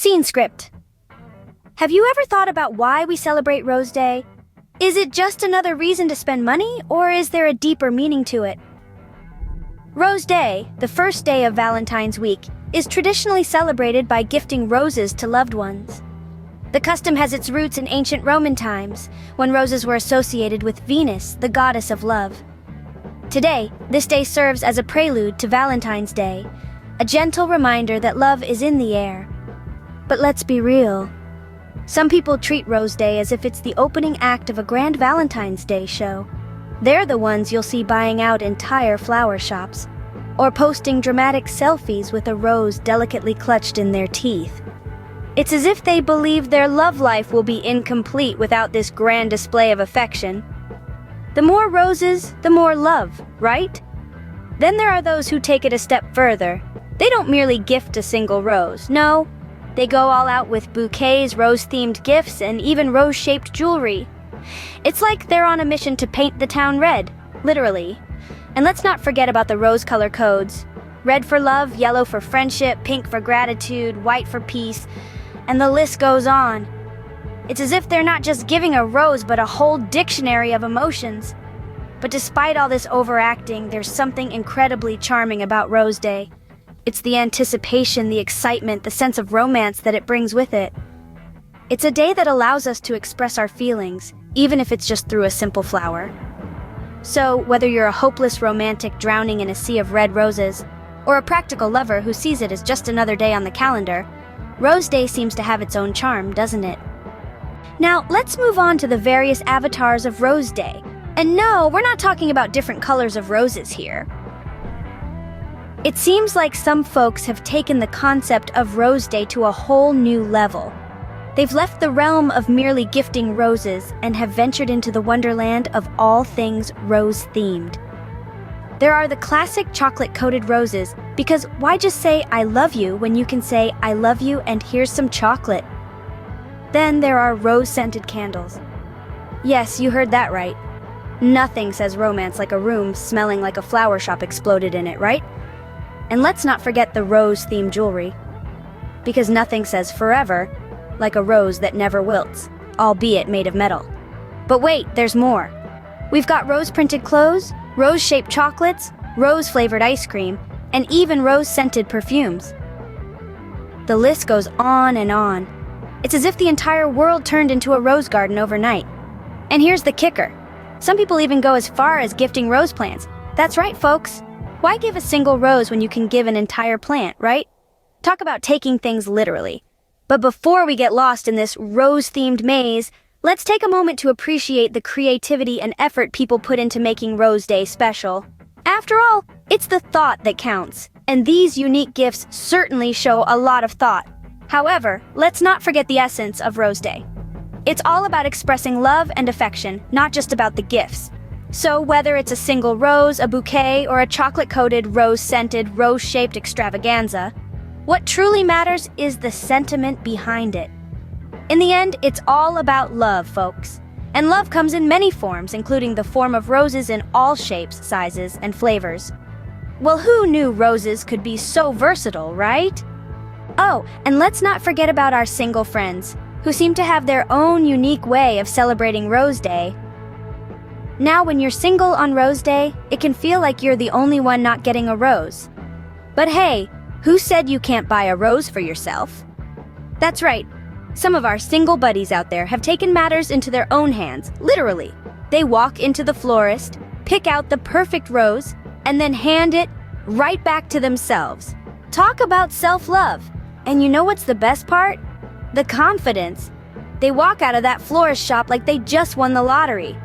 Scene script. Have you ever thought about why we celebrate Rose Day? Is it just another reason to spend money, or is there a deeper meaning to it? Rose Day, the first day of Valentine's week, is traditionally celebrated by gifting roses to loved ones. The custom has its roots in ancient Roman times, when roses were associated with Venus, the goddess of love. Today, this day serves as a prelude to Valentine's Day, a gentle reminder that love is in the air. But let's be real. Some people treat Rose Day as if it's the opening act of a grand Valentine's Day show. They're the ones you'll see buying out entire flower shops, or posting dramatic selfies with a rose delicately clutched in their teeth. It's as if they believe their love life will be incomplete without this grand display of affection. The more roses, the more love, right? Then there are those who take it a step further. They don't merely gift a single rose, no. They go all out with bouquets, rose-themed gifts, and even rose-shaped jewelry. It's like they're on a mission to paint the town red, literally. And let's not forget about the rose color codes. Red for love, yellow for friendship, pink for gratitude, white for peace, and the list goes on. It's as if they're not just giving a rose, but a whole dictionary of emotions. But despite all this overacting, there's something incredibly charming about Rose Day. It's the anticipation, the excitement, the sense of romance that it brings with it. It's a day that allows us to express our feelings, even if it's just through a simple flower. So, whether you're a hopeless romantic drowning in a sea of red roses, or a practical lover who sees it as just another day on the calendar, Rose Day seems to have its own charm, doesn't it? Now, let's move on to the various avatars of Rose Day. And no, we're not talking about different colors of roses here. It seems like some folks have taken the concept of Rose Day to a whole new level. They've left the realm of merely gifting roses and have ventured into the wonderland of all things rose-themed. There are the classic chocolate-coated roses, because why just say I love you when you can say I love you and here's some chocolate? Then there are rose-scented candles. Yes, you heard that right. Nothing says romance like a room smelling like a flower shop exploded in it, right? And let's not forget the rose-themed jewelry. Because nothing says forever like a rose that never wilts, albeit made of metal. But wait, there's more. We've got rose-printed clothes, rose-shaped chocolates, rose-flavored ice cream, and even rose-scented perfumes. The list goes on and on. It's as if the entire world turned into a rose garden overnight. And here's the kicker. Some people even go as far as gifting rose plants. That's right, folks. Why give a single rose when you can give an entire plant, right? Talk about taking things literally. But before we get lost in this rose-themed maze, let's take a moment to appreciate the creativity and effort people put into making Rose Day special. After all, it's the thought that counts, and these unique gifts certainly show a lot of thought. However, let's not forget the essence of Rose Day. It's all about expressing love and affection, not just about the gifts. So whether it's a single rose, a bouquet, or a chocolate-coated, rose-scented, rose-shaped extravaganza, what truly matters is the sentiment behind it. In the end, it's all about love, folks. And love comes in many forms, including the form of roses in all shapes, sizes, and flavors. Well, who knew roses could be so versatile, right? Oh, and let's not forget about our single friends, who seem to have their own unique way of celebrating Rose Day. Now, when you're single on Rose Day, it can feel like you're the only one not getting a rose. But hey, who said you can't buy a rose for yourself? That's right. Some of our single buddies out there have taken matters into their own hands, literally. They walk into the florist, pick out the perfect rose, and then hand it right back to themselves. Talk about self-love. And you know what's the best part? The confidence. They walk out of that florist shop like they just won the lottery.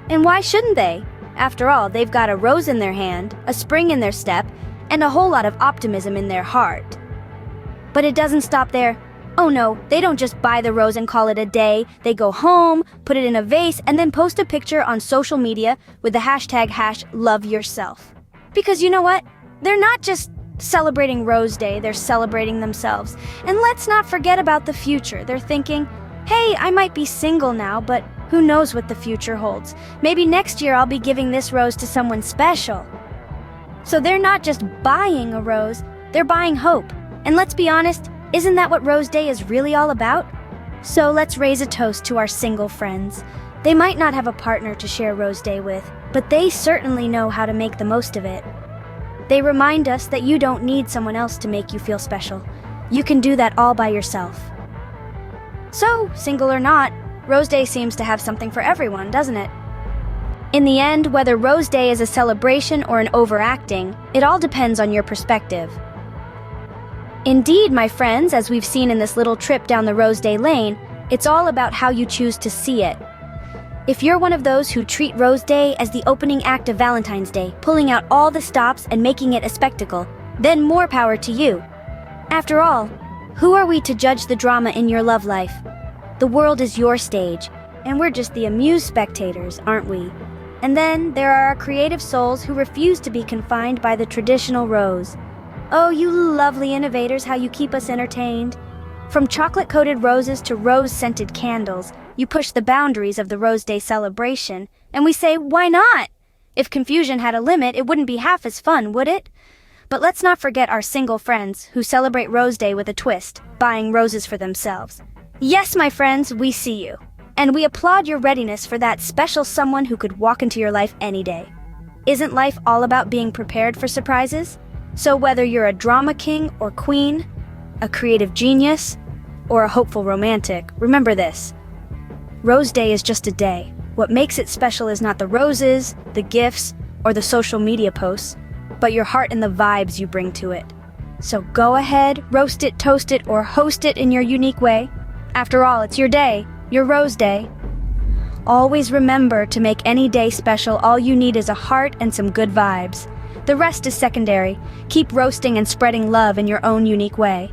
And why shouldn't they? After all, they've got a rose in their hand, a spring in their step, and a whole lot of optimism in their heart. But it doesn't stop there. Oh no, they don't just buy the rose and call it a day. They go home, put it in a vase, and then post a picture on social media with the hashtag #LoveYourself. Because you know what? They're not just celebrating Rose Day, they're celebrating themselves. And let's not forget about the future. They're thinking, hey, I might be single now, but who knows what the future holds? Maybe next year I'll be giving this rose to someone special. So they're not just buying a rose, they're buying hope. And let's be honest, Isn't that what Rose Day is really all about? So let's raise a toast to our single friends. They might not have a partner to share Rose Day with, but they certainly know how to make the most of it. They remind us that you don't need someone else to make you feel special. You can do that all by yourself. So, single or not, Rose Day seems to have something for everyone, doesn't it? In the end, whether Rose Day is a celebration or an overacting, it all depends on your perspective. Indeed, my friends, as we've seen in this little trip down the Rose Day lane, it's all about how you choose to see it. If you're one of those who treat Rose Day as the opening act of Valentine's Day, pulling out all the stops and making it a spectacle, then more power to you. After all, who are we to judge the drama in your love life? The world is your stage, and we're just the amused spectators, aren't we? And then there are our creative souls who refuse to be confined by the traditional rose. Oh, you lovely innovators, how you keep us entertained. From chocolate-coated roses to rose-scented candles, you push the boundaries of the Rose Day celebration, and we say, why not? If confusion had a limit, it wouldn't be half as fun, would it? But let's not forget our single friends who celebrate Rose Day with a twist, buying roses for themselves. Yes, my friends, we see you. And we applaud your readiness for that special someone who could walk into your life any day. Isn't life all about being prepared for surprises? So whether you're a drama king or queen, a creative genius, or a hopeful romantic, remember this. Rose Day is just a day. What makes it special is not the roses, the gifts, or the social media posts, but your heart and the vibes you bring to it. So go ahead, roast it, toast it, or host it in your unique way. After all, it's your day, your Rose Day. Always remember, to make any day special, all you need is a heart and some good vibes. The rest is secondary. Keep roasting and spreading love in your own unique way.